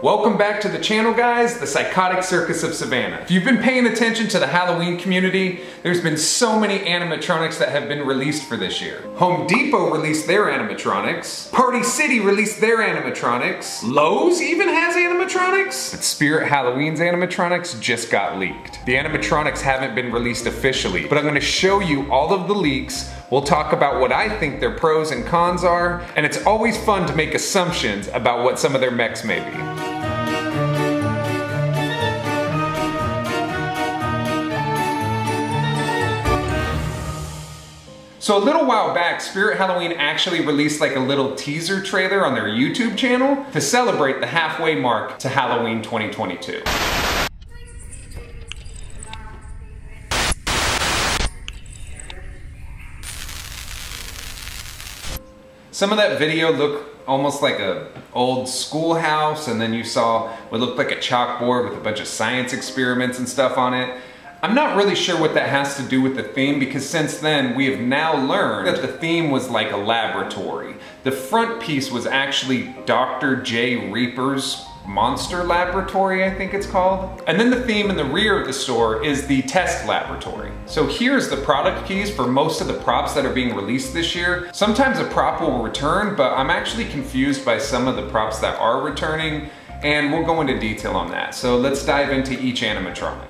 Welcome back to the channel, guys, the Psychotic Circus of Savannah. If you've been paying attention to the Halloween community, there's been so many animatronics that have been released for this year. Home Depot released their animatronics. Party City released their animatronics. Lowe's even has animatronics. But Spirit Halloween's animatronics just got leaked. The animatronics haven't been released officially, but I'm gonna show you all of the leaks. We'll talk about what I think their pros and cons are, and it's always fun to make assumptions about what some of their mechs may be. So a little while back, Spirit Halloween actually released like a little teaser trailer on their YouTube channel to celebrate the halfway mark to Halloween 2022. Some of that video looked almost like an old schoolhouse, and then you saw what looked like a chalkboard with a bunch of science experiments and stuff on it. I'm not really sure what that has to do with the theme, because since then we have now learned that the theme was like a laboratory. The front piece was actually Dr. J. Reaper's Monster Laboratory, I think it's called. And then the theme in the rear of the store is the test laboratory. So here's the product keys for most of the props that are being released this year. Sometimes a prop will return, but I'm actually confused by some of the props that are returning, and we'll go into detail on that. So let's dive into each animatronic.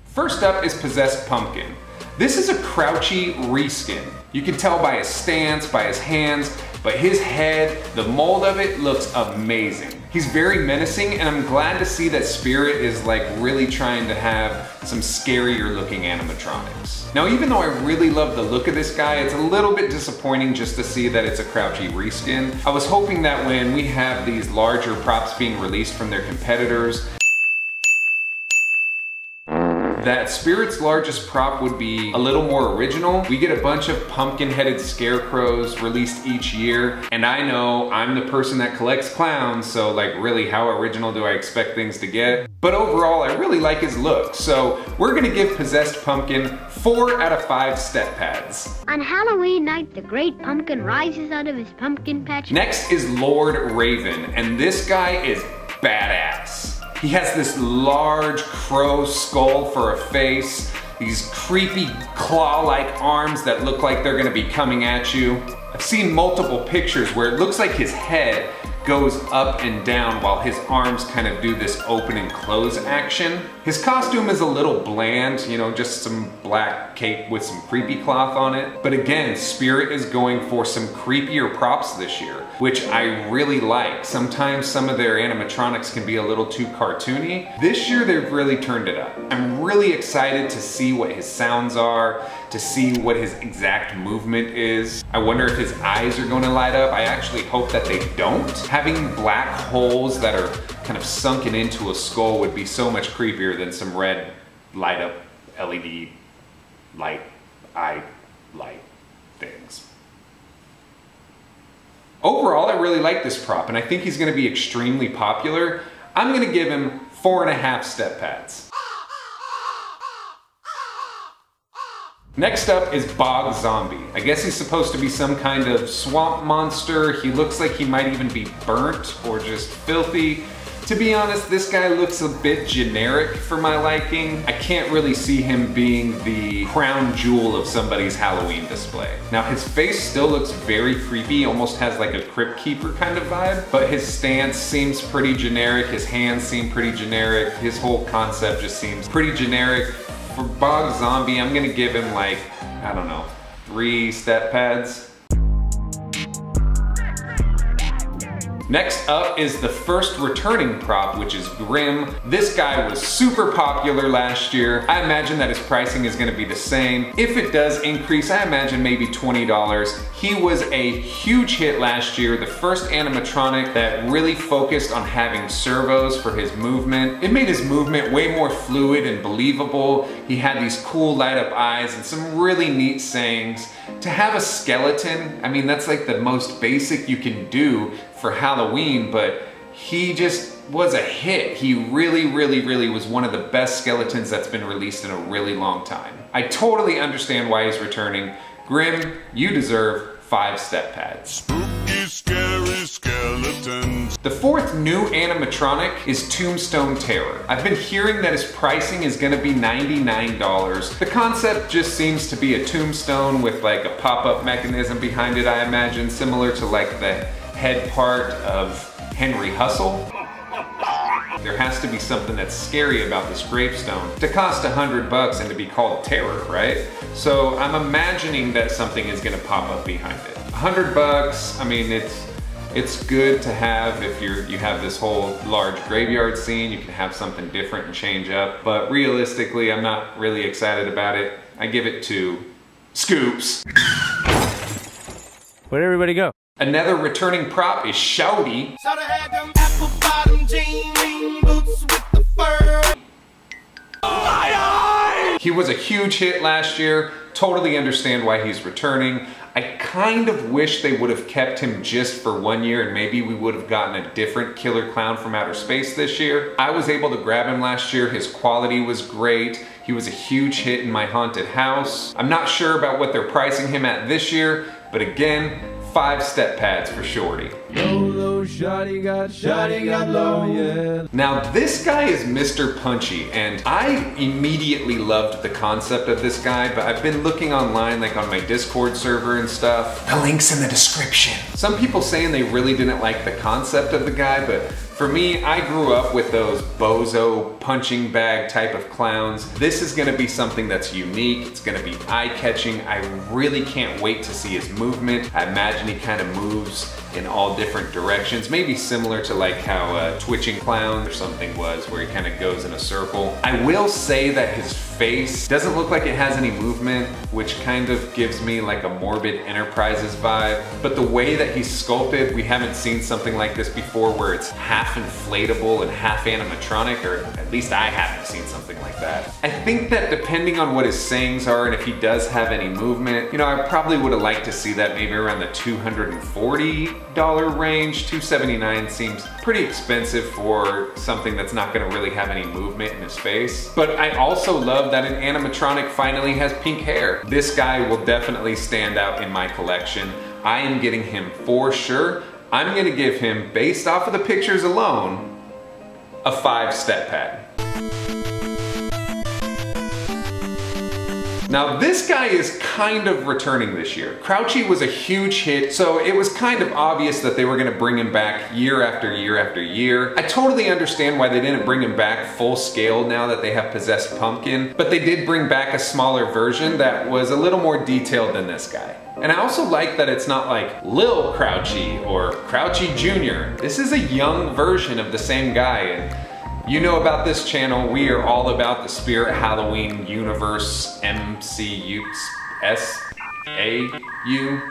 First up is Possessed Pumpkin. This is a Crouchy reskin. You can tell by his stance, by his hands, but his head, the mold of it looks amazing. He's very menacing, and I'm glad to see that Spirit is like really trying to have some scarier looking animatronics. Now, even though I really love the look of this guy, it's a little bit disappointing just to see that it's a Crouchy reskin. I was hoping that when we have these larger props being released from their competitors, that Spirit's largest prop would be a little more original. We get a bunch of pumpkin-headed scarecrows released each year, and I know I'm the person that collects clowns, so like really how original do I expect things to get? But overall, I really like his look, so we're gonna give Possessed Pumpkin 4 out of 5 step pads. On Halloween night, the great pumpkin rises out of his pumpkin patch. Next is Lord Raven, and this guy is badass. He has this large crow skull for a face, these creepy claw-like arms that look like they're gonna be coming at you. I've seen multiple pictures where it looks like his head goes up and down while his arms kind of do this open and close action. His costume is a little bland, you know, just some black cape with some creepy cloth on it. But again, Spirit is going for some creepier props this year, which I really like. Sometimes some of their animatronics can be a little too cartoony. This year they've really turned it up. I'm really excited to see what his sounds are, to see what his exact movement is. I wonder if his eyes are going to light up. I actually hope that they don't. Having black holes that are kind of sunken into a skull would be so much creepier than some red light up LED eye light things. Overall, I really like this prop, and I think he's gonna be extremely popular. I'm gonna give him 4.5 step pads. Next up is Bog Zombie. I guess he's supposed to be some kind of swamp monster. He looks like he might even be burnt or just filthy. To be honest, this guy looks a bit generic for my liking. I can't really see him being the crown jewel of somebody's Halloween display. Now, his face still looks very creepy, almost has like a Crypt Keeper kind of vibe, but his stance seems pretty generic, his hands seem pretty generic, his whole concept just seems pretty generic. For Bog Zombie, I'm gonna give him like, I don't know, 3 step pads. Next up is the first returning prop, which is Grim. This guy was super popular last year. I imagine that his pricing is gonna be the same. If it does increase, I imagine maybe $20. He was a huge hit last year, the first animatronic that really focused on having servos for his movement. It made his movement way more fluid and believable. He had these cool light up eyes and some really neat sayings. To have a skeleton, I mean, that's like the most basic you can do for Halloween, but he just was a hit. He really was one of the best skeletons that's been released in a really long time. I totally understand why he's returning. Grim, you deserve 5 step pads. Spooky, scary. skeletons. The fourth new animatronic is Tombstone Terror. I've been hearing that his pricing is gonna be $99. The concept just seems to be a tombstone with like a pop-up mechanism behind it, I imagine, similar to like the head part of Henry Hustle. There has to be something that's scary about this gravestone to cost $100 and to be called Terror, right? So I'm imagining that something is gonna pop up behind it. $100, I mean, it's good to have if you have this whole large graveyard scene. You can have something different and change up, but realistically, I'm not really excited about it. I give it 2 scoops. Where'd everybody go? Another returning prop is Shouty. He was a huge hit last year. Totally understand why he's returning. I kind of wish they would have kept him just for 1 year and maybe we would have gotten a different killer clown from outer space this year. I was able to grab him last year. His quality was great. He was a huge hit in my haunted house. I'm not sure about what they're pricing him at this year, but again, 5 step pads for Shorty. Low, shouty got low, yeah. Now this guy is Mr. Punchy, and I immediately loved the concept of this guy, but I've been looking online, like on my Discord server and stuff. The link's in the description. Some people saying they really didn't like the concept of the guy, but for me, I grew up with those bozo punching bag type of clowns. This is gonna be something that's unique. It's gonna be eye-catching. I really can't wait to see his movement. I imagine he kind of moves in all different directions, maybe similar to like how Twitching Clown or something was, where he kind of goes in a circle. I will say that his face doesn't look like it has any movement, which kind of gives me like a Morbid Enterprises vibe. But the way that he's sculpted, we haven't seen something like this before, where it's half inflatable and half animatronic, or at least I haven't seen something like that. I think that depending on what his sayings are and if he does have any movement, you know, I probably would have liked to see that maybe around the $240 range. $279 seems pretty expensive for something that's not gonna really have any movement in his face. But I also love that an animatronic finally has pink hair. This guy will definitely stand out in my collection. I am getting him for sure. I'm gonna give him, based off of the pictures alone, a 5 step pad. Now this guy is kind of returning this year. Crouchy was a huge hit, so it was kind of obvious that they were gonna bring him back year after year after year. I totally understand why they didn't bring him back full scale now that they have Possessed Pumpkin, but they did bring back a smaller version that was a little more detailed than this guy. And I also like that it's not like Lil Crouchy or Crouchy Jr. This is a young version of the same guy, and you know about this channel, we are all about the Spirit Halloween universe, MCU, S-A-U,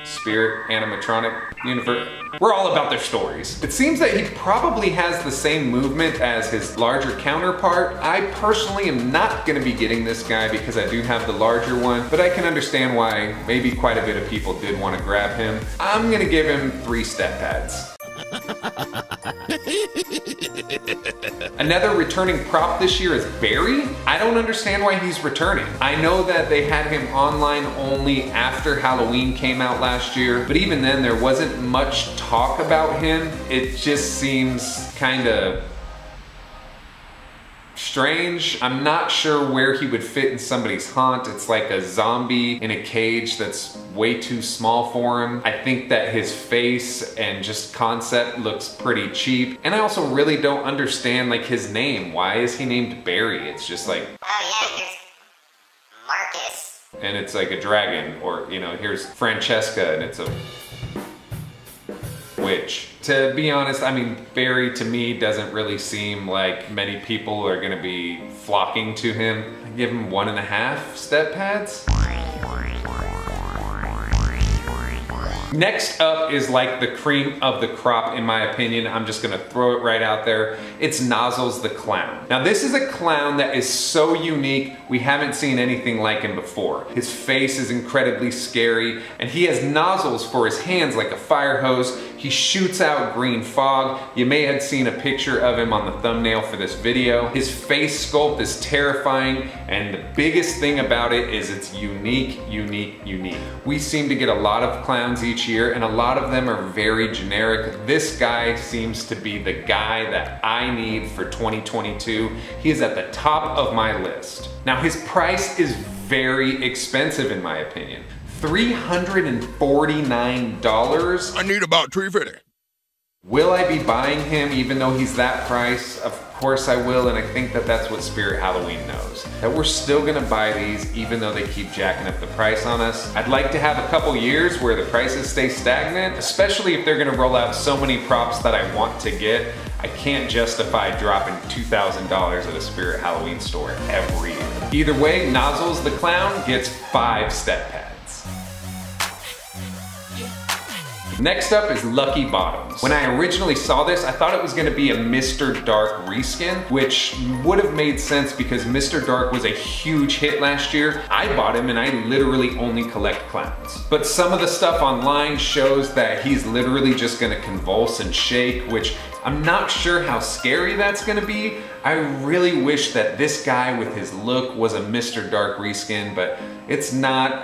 Spirit Animatronic universe. We're all about their stories. It seems that he probably has the same movement as his larger counterpart. I personally am not gonna be getting this guy because I do have the larger one, but I can understand why maybe quite a bit of people did want to grab him. I'm gonna give him 3 step pads. Another returning prop this year is Barry. I don't understand why he's returning. I know that they had him online only after Halloween came out last year, but even then there wasn't much talk about him. It just seems kind of strange. I'm not sure where he would fit in somebody's haunt. It's like a zombie in a cage that's way too small for him. I think that his face and just concept looks pretty cheap. And I also really don't understand like his name. Why is he named Barry? It's just like, oh yeah, here's Marcus. And it's like a dragon, or you know, here's Francesca and it's a witch. To be honest, I mean, Barry to me doesn't really seem like many people are gonna be flocking to him. I give him 1.5 step pads. Next up is like the cream of the crop in my opinion. I'm just gonna throw it right out there. It's Nozzles the Clown. Now this is a clown that is so unique, we haven't seen anything like him before. His face is incredibly scary and he has nozzles for his hands like a fire hose. He He shoots out green fog. You may have seen a picture of him on the thumbnail for this video. His face sculpt is terrifying, and the biggest thing about it is it's unique, unique, unique. We seem to get a lot of clowns each year, and a lot of them are very generic. This guy seems to be the guy that I need for 2022. He is at the top of my list. Now, his price is very expensive in my opinion. $349. I need about $350. Will I be buying him even though he's that price? Of course I will, and I think that that's what Spirit Halloween knows. That we're still gonna buy these even though they keep jacking up the price on us. I'd like to have a couple years where the prices stay stagnant, especially if they're gonna roll out so many props that I want to get. I can't justify dropping $2,000 at a Spirit Halloween store every year. Either way, Nozzles the Clown gets 5 step pads. Next up is Lucky Bottoms. When I originally saw this, I thought it was gonna be a Mr. Dark reskin, which would have made sense because Mr. Dark was a huge hit last year. I bought him and I literally only collect clowns. But some of the stuff online shows that he's literally just gonna convulse and shake, which I'm not sure how scary that's gonna be. I really wish that this guy with his look was a Mr. Dark reskin, but it's not.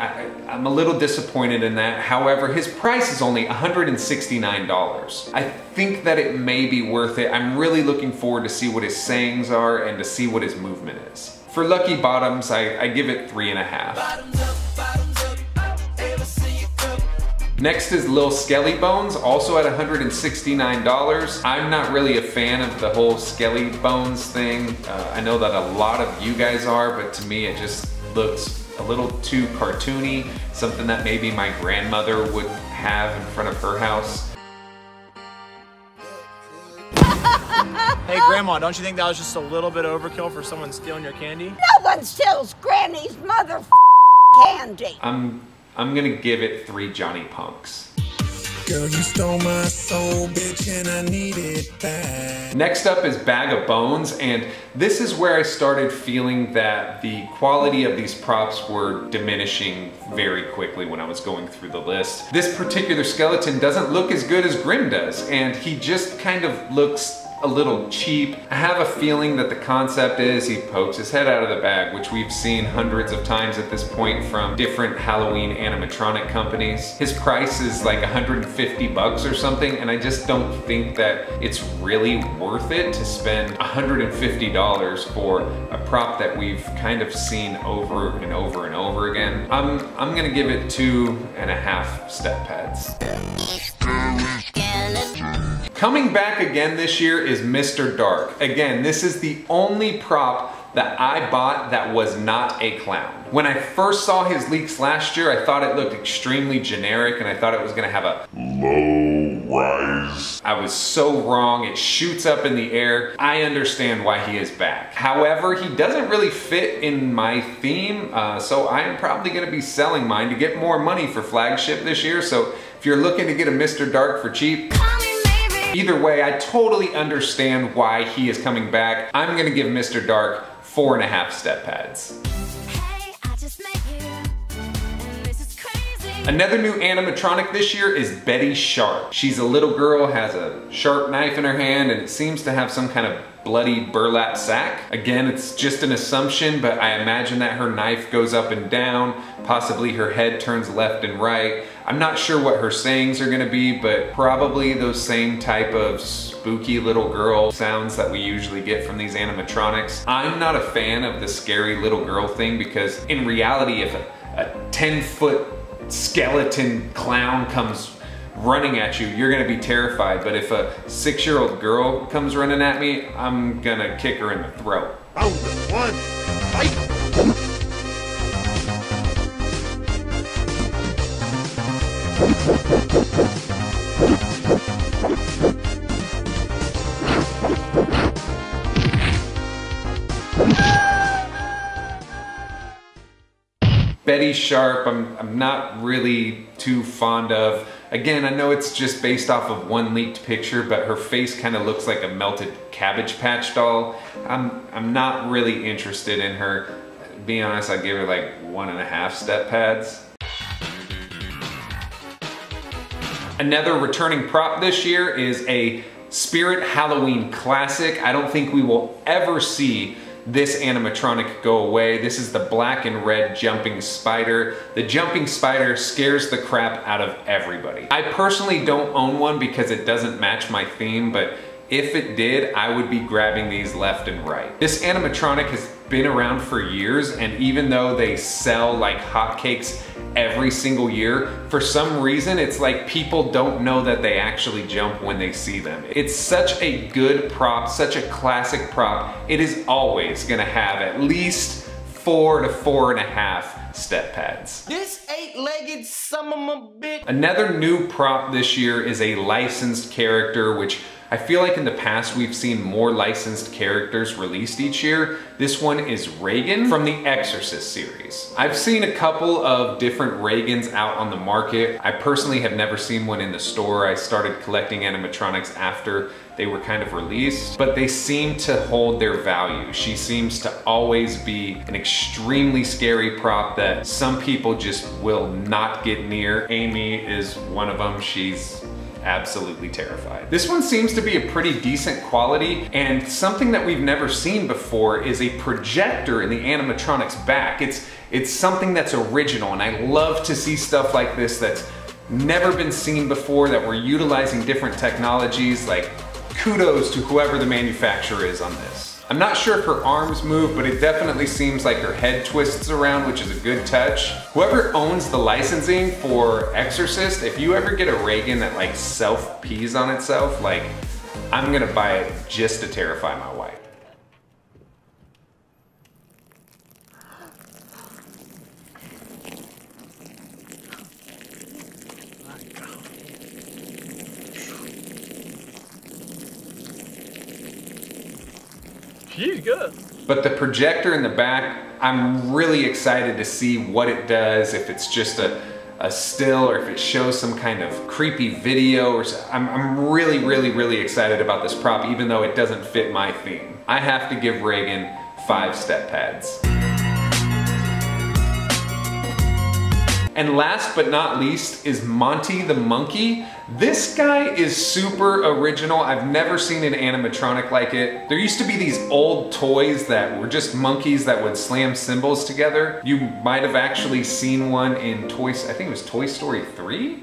I'm a little disappointed in that. However, his price is only $169. I think that it may be worth it. I'm really looking forward to see what his sayings are and to see what his movement is. For Lucky Bottoms, I give it 3.5. Next is Lil Skelly Bones, also at $169. I'm not really a fan of the whole Skelly Bones thing. I know that a lot of you guys are, but to me it just looks a little too cartoony, something that maybe my grandmother would have in front of her house. Hey Grandma, don't you think that was just a little bit overkill for someone stealing your candy? No one steals Granny's mother candy. I'm gonna give it 3 Johnny Punks. Girl, you stole my soul, bitch, and I need it back. Next up is Bag of Bones, and this is where I started feeling that the quality of these props were diminishing very quickly when I was going through the list. This particular skeleton doesn't look as good as Grim does, and he just kind of looks a little cheap. I have a feeling that the concept is he pokes his head out of the bag, which we've seen hundreds of times at this point from different Halloween animatronic companies. His price is like 150 bucks or something, and I just don't think that it's really worth it to spend $150 for a prop that we've kind of seen over and over and over again. I'm gonna give it 2.5 step pads. Coming back again this year is Mr. Dark. Again, this is the only prop that I bought that was not a clown. When I first saw his leaks last year, I thought it looked extremely generic and I thought it was gonna have a low rise. I was so wrong. It shoots up in the air. I understand why he is back. However, he doesn't really fit in my theme, so I'm probably gonna be selling mine to get more money for flagship this year. So if you're looking to get a Mr. Dark for cheap, either way, I totally understand why he is coming back. I'm gonna give Mr. Dark 4.5 step pads. Another new animatronic this year is Betty Sharp. She's a little girl, has a sharp knife in her hand, and it seems to have some kind of bloody burlap sack. Again, it's just an assumption, but I imagine that her knife goes up and down, possibly her head turns left and right. I'm not sure what her sayings are gonna be, but probably those same type of spooky little girl sounds that we usually get from these animatronics. I'm not a fan of the scary little girl thing because in reality, if a 10-foot skeleton clown comes running at you, you're gonna be terrified. But if a 6-year-old girl comes running at me, I'm gonna kick her in the throat. Round one, fight! Betty Sharp, I'm not really too fond of. Again, I know it's just based off of one leaked picture, but her face kind of looks like a melted Cabbage Patch doll. I'm not really interested in her. To be honest, I'd give her like 1.5 step pads. Another returning prop this year is a Spirit Halloween Classic. I don't think we will ever see this animatronic go away. This is the black and red jumping spider. The jumping spider scares the crap out of everybody. I personally don't own one because it doesn't match my theme, but if it did, I would be grabbing these left and right. This animatronic has been around for years, and even though they sell like hotcakes every single year, for some reason it's like people don't know that they actually jump when they see them. It's such a good prop, such a classic prop. It is always gonna have at least 4 to 4.5 step pads. This 8-legged son of a bitch. Another new prop this year is a licensed character, which I feel like in the past we've seen more licensed characters released each year. This one is Regan from the Exorcist series. I've seen a couple of different Regans out on the market. I personally have never seen one in the store. I started collecting animatronics after they were kind of released, but they seem to hold their value. She seems to always be an extremely scary prop that some people just will not get near. Amy is one of them. She's absolutely terrified. This one seems to be a pretty decent quality, and something that we've never seen before is a projector in the animatronic's back. It's something that's original, and I love to see stuff like this that's never been seen before, that we're utilizing different technologies. Like, kudos to whoever the manufacturer is on this. I'm not sure if her arms move, but it definitely seems like her head twists around, which is a good touch. Whoever owns the licensing for Exorcist, if you ever get a Regan that like self-pees on itself, like, I'm gonna buy it just to terrify my wife. She's good. But the projector in the back, I'm really excited to see what it does, if it's just a still or if it shows some kind of creepy video or so. I'm really excited about this prop, even though it doesn't fit my theme. I have to give Regan 5 step pads. And last but not least is Monty the monkey. This guy is super original. I've never seen an animatronic like it. There used to be these old toys that were just monkeys that would slam cymbals together. You might have actually seen one in I think it was Toy Story 3?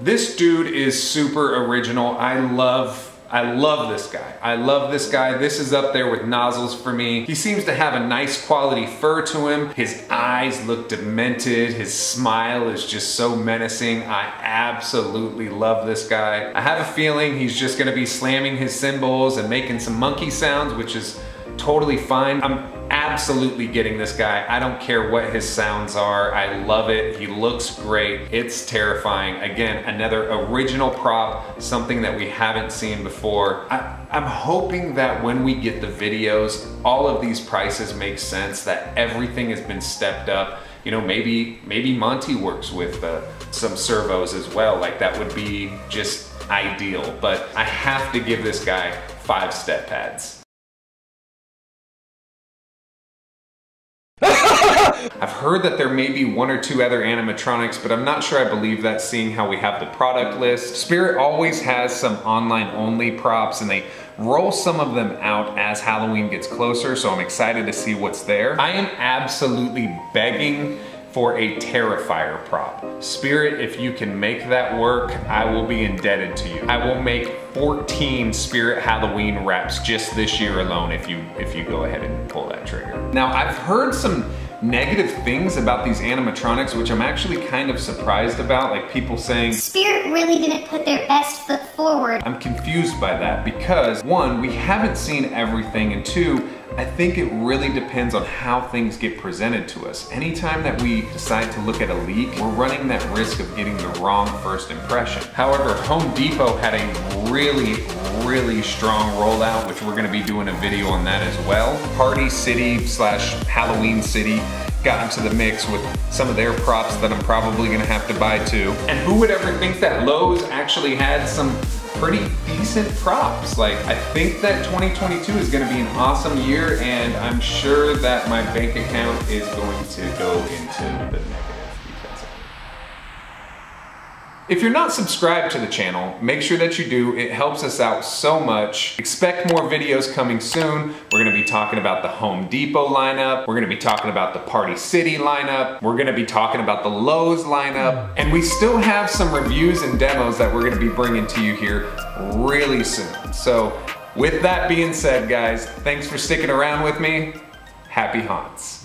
This dude is super original. I love this guy. I love this guy. This is up there with Nozzles for me. He seems to have a nice quality fur to him. His eyes look demented. His smile is just so menacing. I absolutely love this guy. I have a feeling he's just gonna be slamming his cymbals and making some monkey sounds, which is totally fine. I'm absolutely getting this guy. I don't care what his sounds are. I love it. He looks great. It's terrifying. Again, another original prop, something that we haven't seen before. I'm hoping that when we get the videos, all of these prices make sense, that everything has been stepped up. You know, maybe Monty works with some servos as well. Like, that would be just ideal. But I have to give this guy 5 step pads. I've heard that there may be 1 or 2 other animatronics, but I'm not sure I believe that, seeing how we have the product list. Spirit always has some online only props, and they roll some of them out as Halloween gets closer, so I'm excited to see what's there. I am absolutely begging for a Terrifier prop. Spirit, if you can make that work, I will be indebted to you. I will make 14 Spirit Halloween wraps just this year alone if you go ahead and pull that trigger. Now, I've heard some negative things about these animatronics, which I'm actually kind of surprised about, like people saying Spirit really didn't put their best foot forward. I'm confused by that because 1, we haven't seen everything, and 2, I think it really depends on how things get presented to us. Anytime that we decide to look at a leak, we're running that risk of getting the wrong first impression. However, Home Depot had a really strong rollout, which we're gonna be doing a video on that as well. Party City / Halloween City got into the mix with some of their props that I'm probably gonna have to buy too. And who would ever think that Lowe's actually had some pretty decent props? Like, I think that 2022 is gonna be an awesome year, and I'm sure that my bank account is going to go into the negative because of it. If you're not subscribed to the channel, make sure that you do. It helps us out so much. Expect more videos coming soon. We're gonna be talking about the Home Depot lineup. We're gonna be talking about the Party City lineup. We're gonna be talking about the Lowe's lineup. And we still have some reviews and demos that we're gonna be bringing to you here really soon. So with that being said, guys, thanks for sticking around with me. Happy haunts.